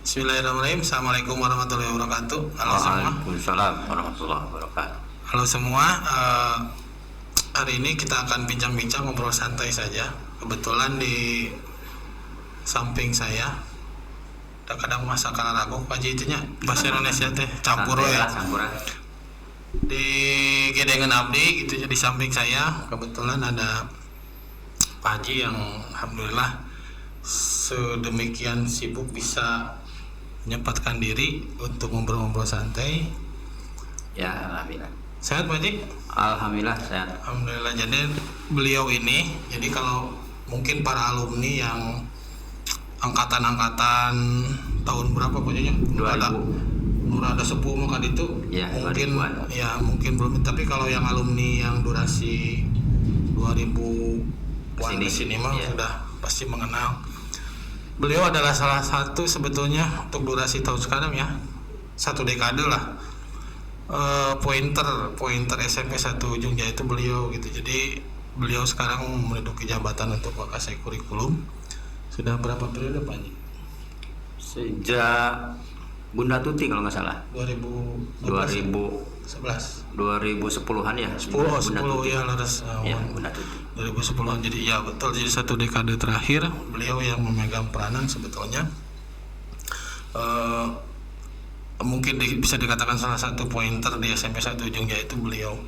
Bismillahirrahmanirrahim. Assalamualaikum warahmatullahi wabarakatuh. Halo semua. Waalaikumsalam warahmatullahi wabarakatuh. Halo semua. Hari ini kita akan bincang-bincang, ngobrol santai saja. Kebetulan di samping saya kadang masakan ragu Paji itunya bahasa Indonesia teh campur ya. Di Gedengan Abdi gitu di samping saya kebetulan ada Paji yang alhamdulillah sedemikian sibuk bisa menyempatkan diri untuk ngobrol-ngobrol santai. Ya, alhamdulillah. Sehat Pak Haji? Alhamdulillah sehat. Alhamdulillah. Jadi beliau ini, jadi kalau mungkin para alumni yang angkatan tahun berapa Pak Haji? 2000. Ada sepuh maka itu Ya, mungkin 2000-an. ya mungkin belum, tapi kalau yang alumni yang durasi 2000-an kesini mah ya. sudah pasti mengenal. Beliau adalah salah satu sebetulnya untuk durasi tahun sekarang ya, satu dekade lah, pointer SMP 1 Ujung Jaya itu beliau gitu. Jadi beliau sekarang menduduki jabatan untuk Wakasek Kurikulum. Sudah berapa periode Pak Haji? Sejak Bunda Tuti kalau nggak salah. 2010-an ya. 10 Bunda Tuti. ya laras. Ya, Bunda Tuti. 2010-an, jadi ya betul, jadi satu dekade terakhir beliau yang memegang peranan sebetulnya. Mungkin bisa dikatakan salah satu pointer di SMP 1 Ujung Jaya itu beliau,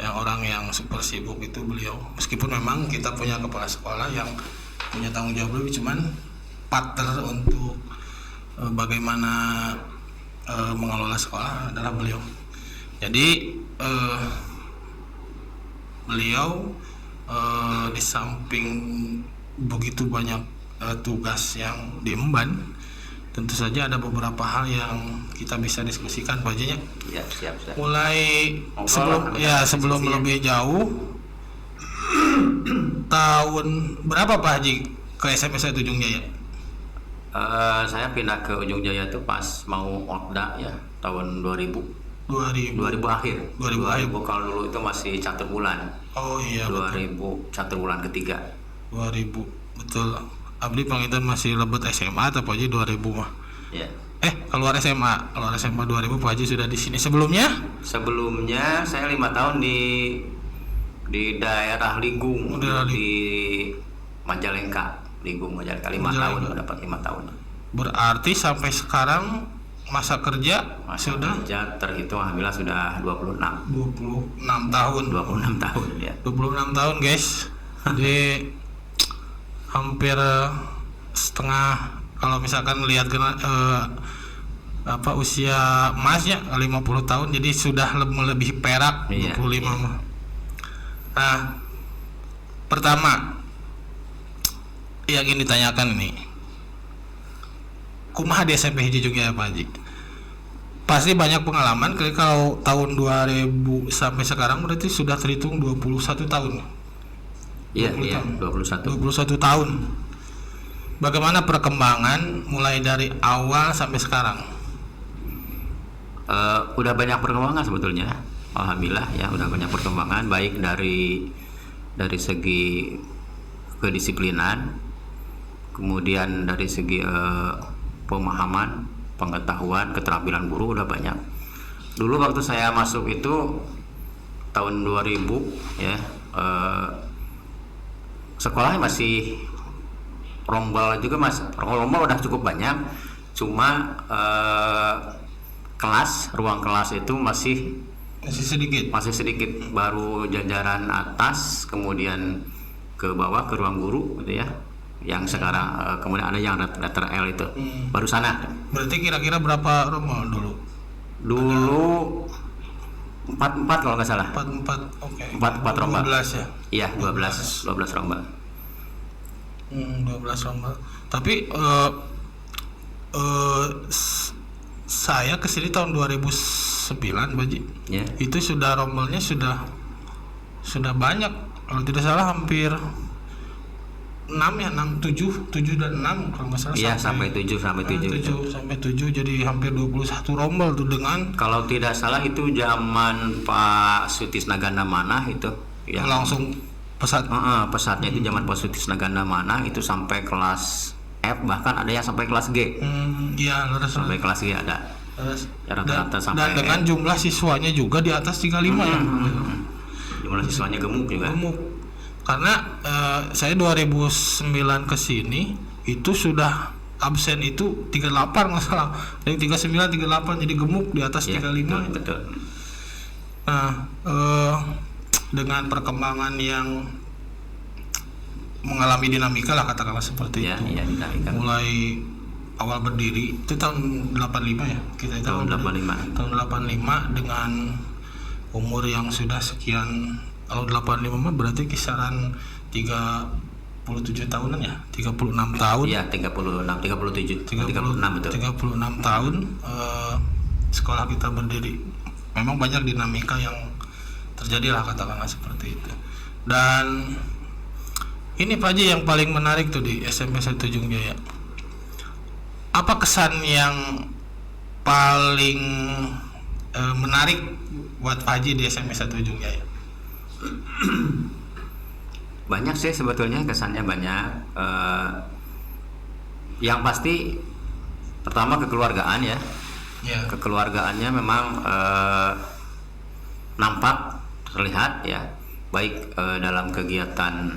yang orang yang super sibuk itu beliau. Meskipun memang kita punya kepala sekolah yang punya tanggung jawab lebih, cuman partner untuk bagaimana mengelola sekolah adalah beliau. Jadi beliau di samping begitu banyak tugas yang diemban, tentu saja ada beberapa hal yang kita bisa diskusikan Pak Haji. Ya, siap. Mulai sebelum lebih jauh, tahun berapa Pak Haji ke SMP 1 Ujung Jaya? Saya pindah ke Ujung Jaya itu pas mau Okda ya, tahun 2000 akhir. 2000 kalau dulu itu masih catur bulan. Oh iya, 2000 catur bulan ketiga. 2000 betul. Abdi Pangitan masih lebet SMA atau Pak Haji 2000 mah? Ya. Keluar SMA 2000 Pak Haji sudah di sini. Sebelumnya saya 5 tahun di daerah Ligung, di Majalengka. Ligung Majalengka 5 tahun, dapat 5 tahun. Berarti sampai sekarang masa kerja kerja terhitung alhamdulillah sudah 26 tahun. 26 tahun ya. 26 tahun guys. Jadi hampir setengah, kalau misalkan lihat usia emasnya 50 tahun, jadi sudah melebihi perak. Iya, 25 iya. mah. Nah, pertama yang ingin ditanyakan ini, kumaha di SMP hiji juga ya Pak Haji? Pasti banyak pengalaman. Kalau tahun 2000 sampai sekarang berarti sudah terhitung 21 tahun. Iya, 21 tahun. Bagaimana perkembangan mulai dari awal sampai sekarang? Udah banyak perkembangan sebetulnya. Alhamdulillah ya, udah banyak perkembangan, baik dari segi kedisiplinan, kemudian dari segi pemahaman, pengetahuan, keterampilan guru udah banyak. Dulu waktu saya masuk itu tahun 2000 ya, sekolahnya masih rombal juga, rombal udah cukup banyak, cuma ruang kelas itu masih sedikit, baru jajaran atas, kemudian ke bawah ke ruang guru gitu ya, yang sekarang kemudian ada yang letter L itu baru sana. Berarti kira-kira berapa rombal dulu? Dulu 4 kalau nggak salah. 4 oke. 4 rombal. 12 ya? Iya, 12 rombal. 12 rombal. Tapi saya kesini tahun 2009 Baji. Ya. Itu sudah rombalnya sudah banyak. Kalau tidak salah hampir 6 ya, 7 dan 6 kalau nggak salah. Iya, sampai 7 sampai 7, jadi hampir 21 rombal tuh, dengan kalau tidak salah itu zaman Pak Sutisna Ganda Manah itu yang langsung pesat. pesatnya itu zaman Pak Sutisna Ganda Manah itu sampai kelas F, bahkan ada yang sampai kelas G. Iya, lulus. Sampai kelas G ada. Rata-rata sampai Dan dengan jumlah siswanya juga di atas 35 ya. Jumlah siswanya gemuk juga. Gemuk. Karena saya 2009 ke sini itu sudah absen itu 38 masalah. Dari 39 38 jadi gemuk di atas Ya, 35. betul. Nah, dengan perkembangan yang mengalami dinamika lah katakanlah seperti Ya, itu. ya, dinamika. Mulai awal berdiri itu tahun 85 ya. Kita itu Tahun awal berdiri. 85. Tahun 85 dengan umur yang sudah sekian. Kalau 85 mah berarti kisaran 37 tahunan ya, 36 tahun. Iya, 36, 37, 36 betul. 36 tahun sekolah kita berdiri. Memang banyak dinamika yang terjadi lah katakanlah seperti itu. Dan ini Pak Haji yang paling menarik tuh di SMP 1 Ujung Jaya. Apa kesan yang paling menarik buat Pak Haji di SMP 1 Ujung Jaya? Banyak sih sebetulnya, kesannya banyak. Yang pasti pertama kekeluargaan ya. Ya. Kekeluargaannya memang nampak terlihat ya, baik dalam kegiatan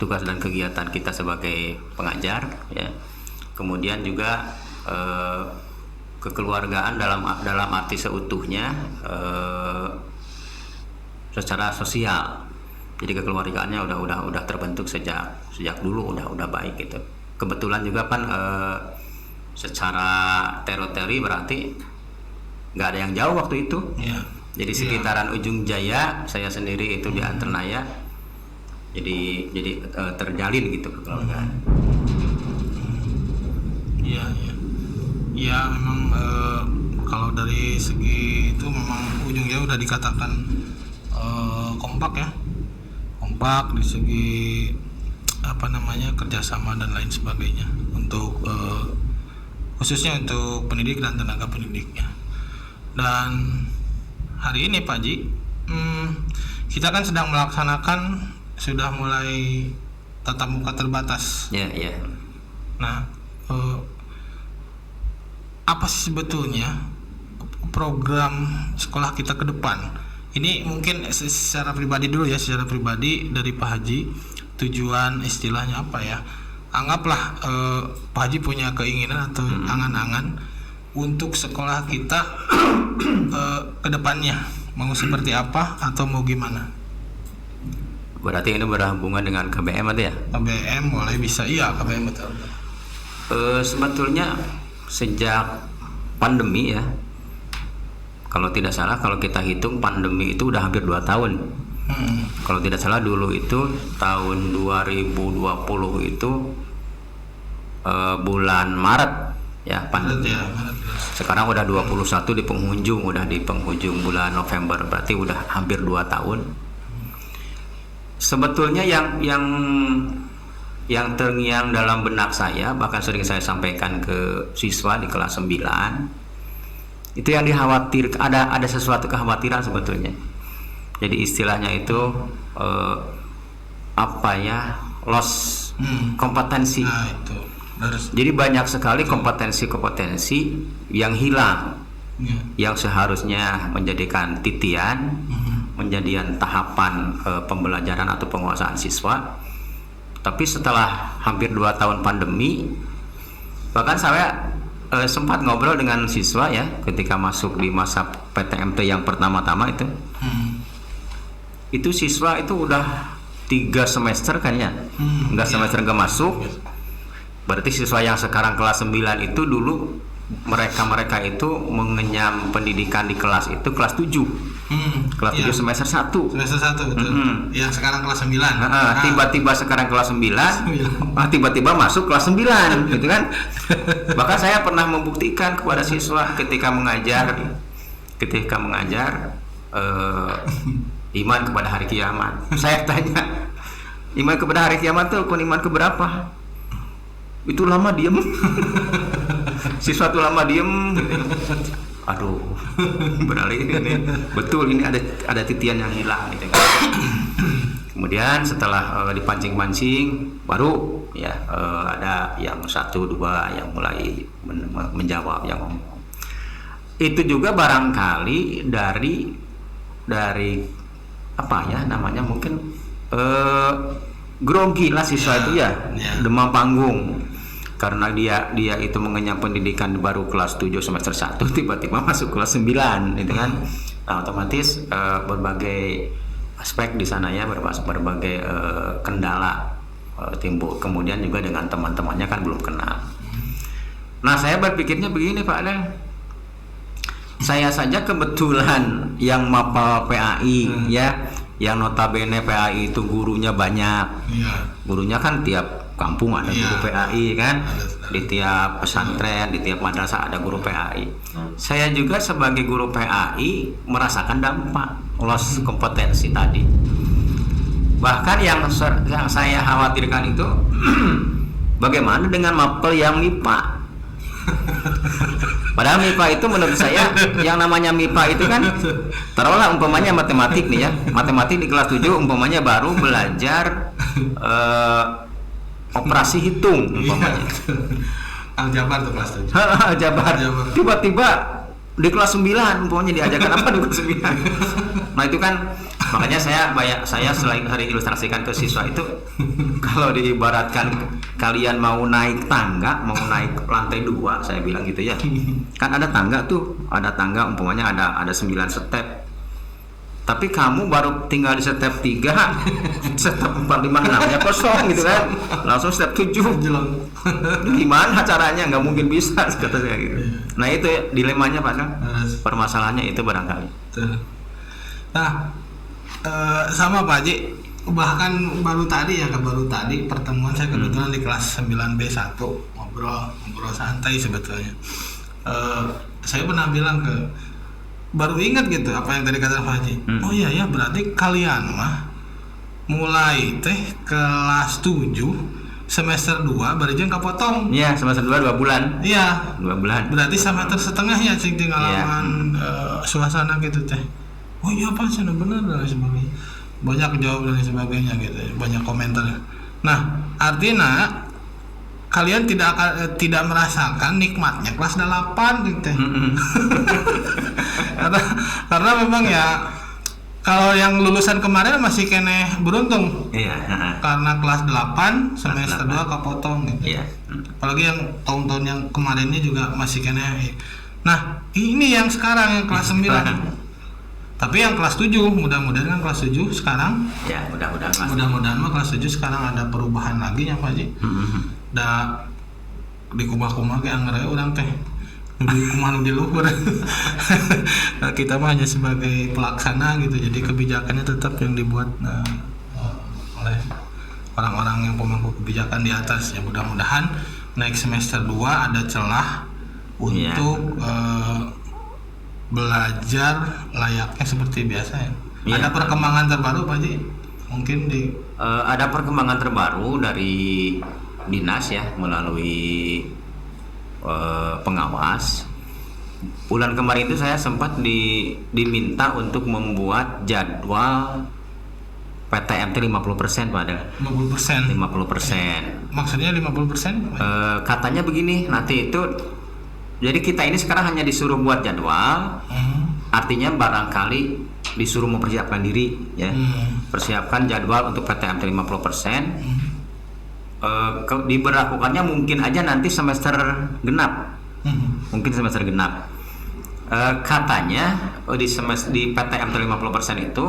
tugas dan kegiatan kita sebagai pengajar ya. Kemudian juga kekeluargaan dalam arti seutuhnya secara sosial. Jadi kekeluargaannya udah terbentuk sejak dulu udah baik gitu. Kebetulan juga kan secara teritori berarti nggak ada yang jauh waktu itu. Ya. Jadi sekitaran Ujung Jaya, saya sendiri itu di Anternaya. Jadi terjalin gitu kekeluargaan. Iya, iya. Ya memang kalau dari segi itu memang Ujung Jaya udah dikatakan kompak ya. Kompak di segi kerjasama dan lain sebagainya untuk khususnya untuk pendidik dan tenaga pendidiknya. Dan hari ini Pak Ji, kita kan sedang melaksanakan sudah mulai tatap muka terbatas. Ya, ya. Nah, apa sih sebetulnya program sekolah kita ke depan? Ini mungkin secara pribadi dulu ya, secara pribadi dari Pak Haji, tujuan istilahnya apa ya? Anggaplah Pak Haji punya keinginan atau angan-angan untuk sekolah kita ke depannya, mau seperti apa atau mau gimana? Berarti ini berhubungan dengan KBM atau ya? KBM boleh bisa, iya KBM betul. Sebetulnya sejak pandemi ya, kalau tidak salah, kalau kita hitung pandemi itu udah hampir 2 tahun. Kalau tidak salah dulu itu tahun 2020 itu bulan Maret ya pandemi. Sekarang udah 21 di penghujung bulan November, berarti udah hampir 2 tahun. Sebetulnya yang terngiang dalam benak saya, bahkan sering saya sampaikan ke siswa di kelas 9, itu yang dikhawatir, ada sesuatu kekhawatiran sebetulnya. Jadi istilahnya itu loss kompetensi. Nah, itu. Jadi banyak sekali kompetensi yang hilang, yang seharusnya menjadikan titian, menjadikan tahapan pembelajaran atau penguasaan siswa. Tapi setelah hampir 2 tahun pandemi, bahkan saya sempat ngobrol dengan siswa ya, ketika masuk di masa PTMT yang pertama-tama itu siswa itu udah 3 semester kan ya, enggak semester enggak masuk. Berarti siswa yang sekarang kelas 9 itu dulu mereka itu mengenyam pendidikan di kelas itu kelas 7. Kelas 7 semester 1. Semester 1 betul. Yang sekarang kelas 9. Tiba-tiba sekarang kelas 9. Tiba-tiba masuk kelas 9 gitu kan. Bahkan saya pernah membuktikan kepada siswa ketika mengajar iman kepada hari kiamat. Saya tanya, iman kepada hari kiamat itu rukun iman keberapa? Itu lama diem. Siswa tuh lama diem gitu. Aduh, beralih ini betul, ini ada titian yang hilang gitu kan. Kemudian setelah dipancing-pancing baru ya ada yang 1, 2 yang mulai menjawab, yang ngomong. Itu juga barangkali dari apa ya namanya, mungkin grogi lah siswa itu ya, demam panggung. Karena dia itu mengenyam pendidikan baru kelas 7 semester 1 tiba-tiba masuk kelas 9 gitu kan. Nah, otomatis berbagai aspek di sana ya, berbagai kendala timbul. Kemudian juga dengan teman-temannya kan belum kenal. Nah, saya berpikirnya begini Pak Adel, saya saja kebetulan yang mapel PAI ya, yang notabene PAI itu gurunya banyak. Gurunya kan tiap kampung ada guru PAI kan, di tiap pesantren, di tiap madrasah ada guru PAI. Saya juga sebagai guru PAI merasakan dampak loss kompetensi tadi. Bahkan yang saya khawatirkan itu bagaimana dengan mapel yang MIPA. Padahal MIPA itu menurut saya, yang namanya MIPA itu kan, taruhlah umpamanya matematik nih ya, matematik di kelas 7 umpamanya baru belajar operasi hitung umpamanya. Aljabar tuh kelas 7. Aljabar. Tiba-tiba di kelas 9 umpamanya diajarkan apa di kelas 9. Nah itu kan makanya saya selain hari ilustrasikan ke siswa itu, kalau diibaratkan kalian mau naik tangga, mau naik lantai 2, saya bilang gitu ya, kan ada tangga tuh, ada tangga umpamanya ada 9 step, tapi kamu baru tinggal di step 3, step 4, 5, 6 nya kosong gitu kan, langsung step 7 gimana caranya, nggak mungkin bisa kata saya gitu. Nah itu dilemanya Pak, permasalahannya itu barangkali. Nah sama Pak Haji, bahkan baru tadi pertemuan saya kebetulan di kelas 9B1, ngobrol santai sebetulnya. Saya pernah bilang baru ingat gitu apa yang tadi kata Pak Haji. Oh iya ya, berarti kalian mah mulai kelas 7 semester 2 barijeng kapotong. Iya, semester 2 2 bulan. Iya, 2 bulan. Berarti semester setengah ya cing ngalaman suasana gitu teh. Oh iya Pak, sana benar dan sebagainya. Banyak jawab dan sebagainya gitu, banyak komentar. Nah, artinya kalian tidak merasakan nikmatnya kelas 8 gitu. karena memang ya, kalau yang lulusan kemarin masih kene beruntung. Iya. Karena kelas 8 semester 2 kapotong gitu. Iya. Apalagi yang tahun-tahun yang kemarinnya juga masih kene. Nah, ini yang sekarang yang kelas 9. Tapi yang kelas 7, mudah-mudahan kan kelas 7 sekarang. Ya, mudah-mudahan mah kelas 7 sekarang ada perubahan lagi ya Pak Haji. Da di kumah-kumah ke anggar orang teh. Di kumah di luhur. Nah, kita mah hanya sebagai pelaksana gitu. Jadi kebijakannya tetap yang dibuat oleh orang-orang yang pemangku kebijakan di atas ya. Mudah-mudahan naik semester 2 ada celah untuk belajar layaknya seperti biasa ya. Ada perkembangan terbaru Pak Haji? Mungkin ada perkembangan terbaru dari dinas ya, melalui pengawas. Bulan kemarin itu saya sempat diminta untuk membuat jadwal PTMT 50% Pak Adel. 50%. 50%. Maksudnya 50%? Katanya begini, nanti itu jadi kita ini sekarang hanya disuruh buat jadwal, artinya barangkali disuruh mempersiapkan diri ya, persiapkan jadwal untuk PTMT 50%. Diberlakukannya mungkin aja nanti semester genap, mungkin semester genap. Katanya di PTMT 50% itu,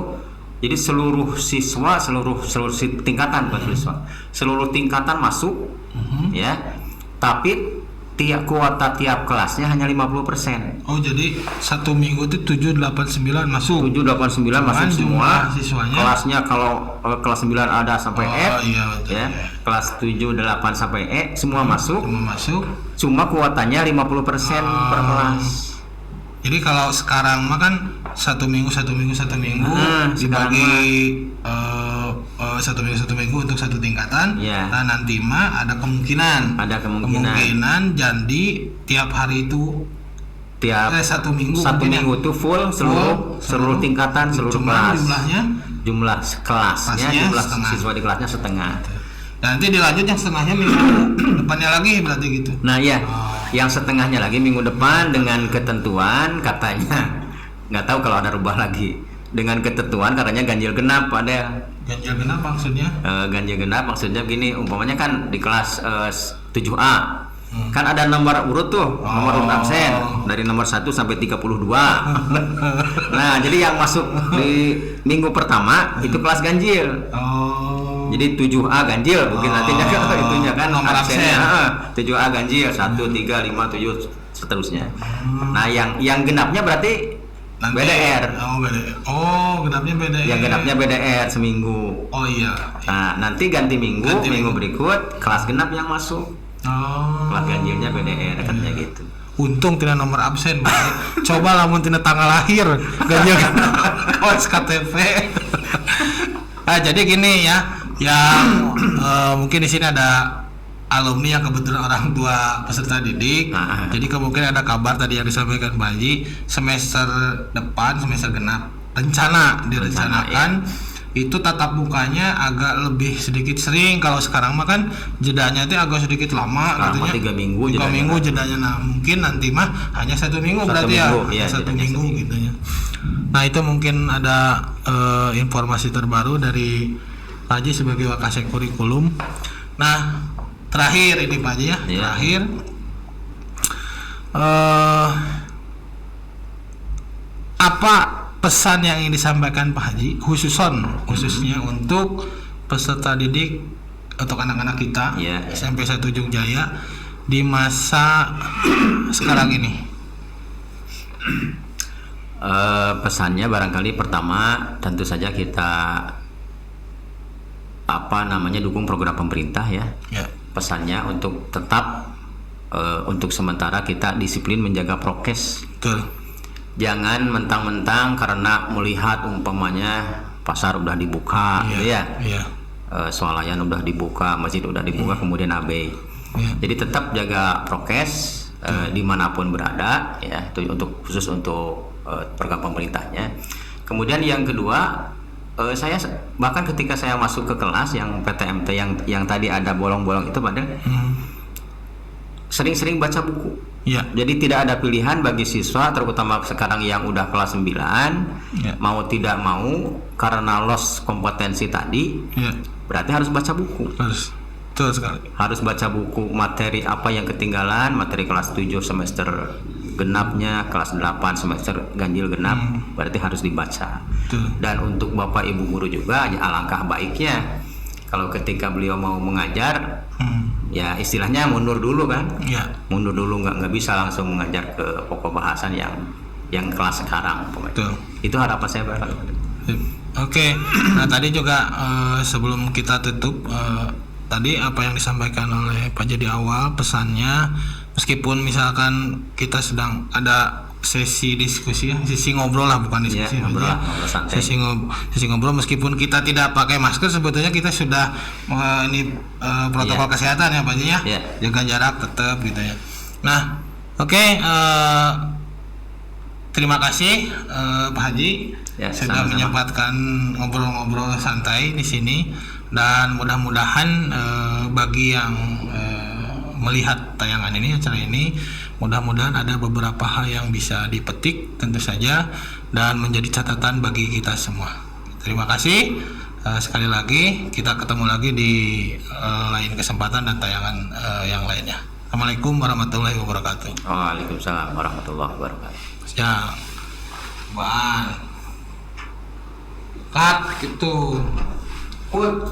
jadi seluruh siswa, seluruh tingkatan seluruh tingkatan masuk, ya, tapi kuota tiap kelasnya hanya 50%. Oh, jadi satu minggu itu 789 masuk. 789 masuk semua. Siswanya. Kelasnya kalau kelas 9 ada sampai E. Iya, betul, ya. Kelas 7 8 sampai E semua masuk. Semua masuk. Cuma kuotanya 50% per kelas. Jadi kalau sekarang mah kan satu minggu dibagi satu minggu untuk satu tingkatan. Nah, nanti mah ada kemungkinan jadi tiap hari itu satu minggu itu full seluruh tingkatan, seluruh kelas. jumlah kelasnya, Kelasnya jumlah setengah. siswa di kelasnya setengah. Dan nanti dilanjut yang setengahnya minggu depannya lagi berarti gitu. Nah ya, Oh. yang setengahnya lagi minggu depan dengan ketentuan katanya, nggak tahu kalau ada rubah lagi. Dengan ketentuan katanya ganjil genap ada. Ganjil genap maksudnya? Ganjil genap maksudnya gini, umpamanya kan di kelas 7A kan ada nomor urut tuh, nomor urut absen dari nomor 1 sampai 32. Nah, jadi yang masuk di minggu pertama itu kelas ganjil. Oh. Jadi 7A ganjil, mungkin nantinya kan itunya kan Nomor absennya. absen. 7A ganjil 1 3 5 7 seterusnya. Nah, yang genapnya berarti Nanti, BDR. Oh, BDR. Oh, genapnya BDR. Yang genapnya BDR seminggu. Oh iya. Nah, nanti ganti minggu, Ganti minggu minggu. berikut kelas genap yang masuk. Oh. Kelas ganjilnya BDR katanya gitu. Untung tidak nomor absen, Pak. Coba lamun tina tanggal lahir ganjil genap kos KTP. Jadi gini ya, yang mungkin di sini ada alumni yang kebetulan orang tua peserta didik. Jadi kemungkinan ada kabar tadi yang disampaikan Pak Haji, semester depan semester genap direncanakan itu tatap mukanya agak lebih sedikit sering. Kalau sekarang mah kan jedanya itu agak sedikit lama, Sekarang mah katanya 3 minggu 3 jedanya. minggu jedanya. Nah mungkin nanti mah hanya 1 minggu Satu berarti minggu, ya, iya, satu jedanya minggu seminggu. gitu ya. Nah itu mungkin ada informasi terbaru dari Pak Haji sebagai Wakasek Kurikulum. Nah terakhir ini Pak Haji ya, Iya. terakhir apa pesan yang ingin disampaikan Pak Haji khususnya untuk peserta didik untuk anak-anak kita Iya, iya. SMP 1 Jungjaya di masa sekarang ini? Pesannya barangkali pertama tentu saja kita dukung program pemerintah ya. Ya. Pesannya untuk tetap untuk sementara kita disiplin menjaga prokes. Betul. Jangan mentang-mentang karena melihat umpamanya pasar udah dibuka gitu ya. Iya. Swalayan udah dibuka, masjid udah dibuka, kemudian abai. Iya. Jadi tetap jaga prokes dimanapun berada ya, itu khusus untuk program pemerintahnya. Kemudian yang kedua, saya bahkan ketika saya masuk ke kelas yang PTMT yang tadi ada bolong-bolong itu pada sering-sering baca buku. Iya. Jadi tidak ada pilihan bagi siswa, terutama sekarang yang udah kelas 9, Ya. mau tidak mau karena loss kompetensi tadi, Iya. berarti harus baca buku. Harus. Betul sekali. Harus baca buku, materi apa yang ketinggalan, materi kelas 7 semester genapnya, kelas 8 semester ganjil genap, berarti harus dibaca. Betul. Dan untuk Bapak Ibu guru juga, ya alangkah baiknya kalau ketika beliau mau mengajar, ya istilahnya mundur dulu kan. Iya. Mundur dulu, nggak bisa langsung mengajar ke pokok bahasan yang kelas sekarang. Betul. Itu harapan saya Pak. Oke. Nah tadi juga sebelum kita tutup, tadi apa yang disampaikan oleh Pak Haji di awal pesannya, meskipun misalkan kita sedang ada sesi diskusi ya, sesi ngobrol lah, bukan diskusi, Iya, ngobrol ya. lah, ngobrol santai. Sesi ngobrol meskipun kita tidak pakai masker, sebetulnya kita sudah ini protokol Iya. kesehatan ya Pak Haji ya, Iya. jaga jarak tetap gitu ya. Nah oke, terima kasih Pak Haji Ya, sudah sama-sama. menyempatkan ngobrol-ngobrol santai di sini, dan mudah-mudahan bagi yang melihat tayangan ini, acara ini, mudah-mudahan ada beberapa hal yang bisa dipetik tentu saja dan menjadi catatan bagi kita semua. Terima kasih sekali lagi, kita ketemu lagi di lain kesempatan dan tayangan yang lainnya. Assalamualaikum warahmatullahi wabarakatuh. Waalaikumsalam warahmatullahi wabarakatuh. Ya, Bang. Cut gitu. Put.